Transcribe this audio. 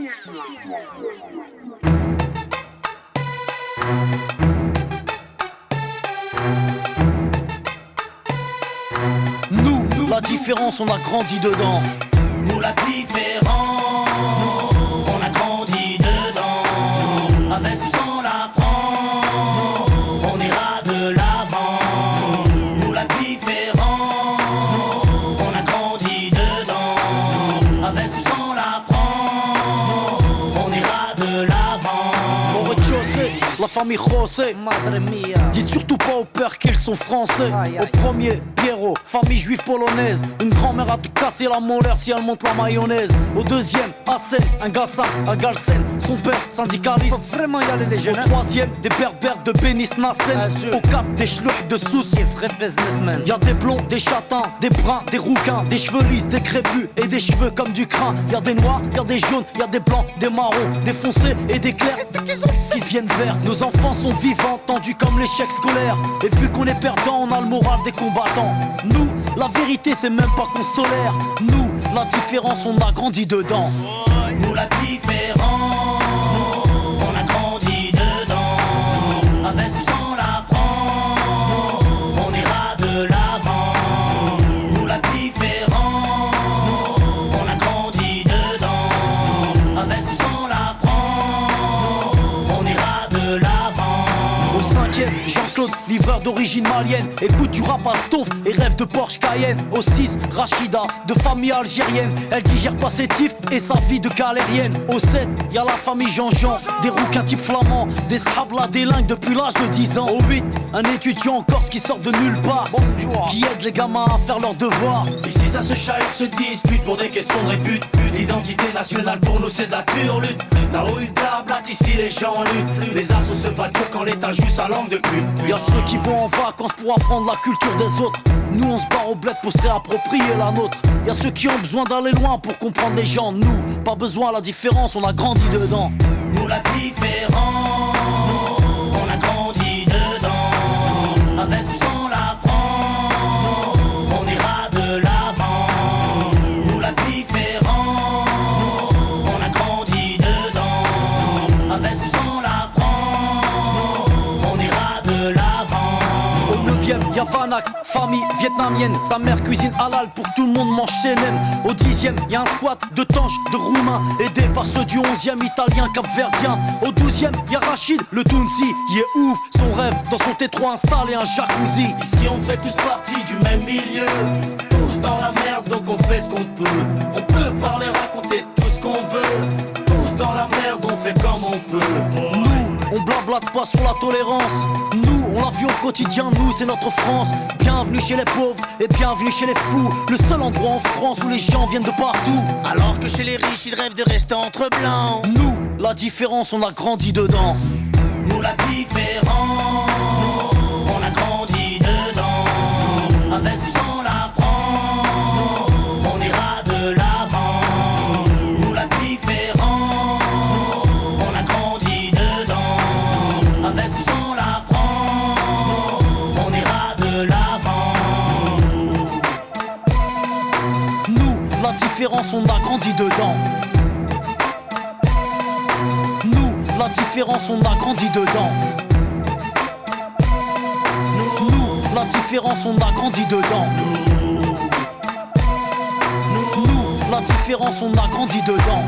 Nous, la différence, on a grandi dedans. Nous la différence, on a grandi dedans. Avec ou sans la France, on ira de l'avant. Nous la différence, on a grandi dedans. Avec ou sans la France, on ira de l'avant. Au rez-de-chaussée, la famille José, Madre mia. dites surtout pas au père qu'ils sont français. Aïe, aïe. Au premier, Pierrot, famille juive polonaise. Une grand-mère a te casser la molaire si elle monte la mayonnaise. Au deuxième, Hassen, un Gassan, à Galsen. Son père, syndicaliste. Faut vraiment y aller les Au jeunes. troisième, des berbères de Bénis Nassen. Bien sûr. Au quatre, des schlucks de Sousse. Et Fred businessman. Y'a des blonds, des châtains, des bruns, des rouquins, des cheveux lisses, des crépus et des cheveux comme du crin. Y'a des noirs, y'a des jaunes, y'a des blancs, des marrons, des foncés et des clairs qui deviennent verts. Nos enfants sont vivants, tendus comme l'échec scolaire. Et vu qu'on est perdant, on a le moral des combattants. Nous, la vérité c'est même pas qu'on se tolère. Nous, la différence, on a grandi dedans. Nous la différence, on a grandi dedans. Avec ou sans la France, on ira de l'avant. Nous la différence, on a grandi dedans. Avec ou sans la France, on ira de l'avant. Au cinquième, Jean-Claude, livreur d'origine malienne. Écoute du rap à Stouff et rêve de Porsche Cayenne. Au 6, Rachida, de famille algérienne. Elle digère pas ses tifs et sa vie de galérienne. Au 7, y'a la famille Jean-Jean, des rouquins type flamands, des scrablas délingues depuis l'âge de 10 ans. Au 8, un étudiant en Corse qui sort de nulle part, qui aide les gamins à faire leurs devoirs. Ici ça se chahute, se dispute pour des questions de répute. L'identité nationale pour nous c'est de la turlute. Là-haut une blablatte, ici les gens luttent. Les assos se battent quand l'état joue sa langue de pute. Y'a ceux qui vont en vacances pour apprendre la culture des autres. Nous on se barre au bled pour se réapproprier la nôtre. Y'a ceux qui ont besoin d'aller loin pour comprendre les gens. Nous, pas besoin, la différence, on a grandi dedans. Nous la différence, on a grandi dedans. Avec ou sans la France, on ira de l'avant. Nous la différence, on a grandi dedans. Avec ou sans la France, on ira de l'avant. Au 9ème, y'a Vanak, famille vietnamienne. Sa mère cuisine halal pour que tout le monde mange chez Nem. Au 10ème, y'a un squat de tanches, de roumains, aidé par ceux du 11ème, italien, capverdien. Au 12ème, y'a Rachid, le Tounsi, il est ouf. Son rêve, dans son T3 installé un jacuzzi. Ici on fait tous partie du même milieu. Tous dans la merde donc on fait ce qu'on peut. On peut parler, raconter tout ce qu'on veut. Tous dans la merde on fait comme on peut. Nous, on blablate pas sur la tolérance. Nous, on la vit au quotidien, nous, c'est notre France. Bienvenue chez les pauvres et bienvenue chez les fous. Le seul endroit en France où les gens viennent de partout. Alors que chez les riches ils rêvent de rester entre blancs. Nous, la différence, on a grandi dedans. Nous la différence, on a grandi dedans. Avec ou sans la France, on ira de l'avant. Nous la différence, on a grandi dedans. Avec ou sans la France, on ira de l'avant. Nous, la différence, on a grandi dedans. Nous, la différence, on a grandi dedans. Nous, la différence, on a grandi dedans. Nous, la différence, on a grandi dedans.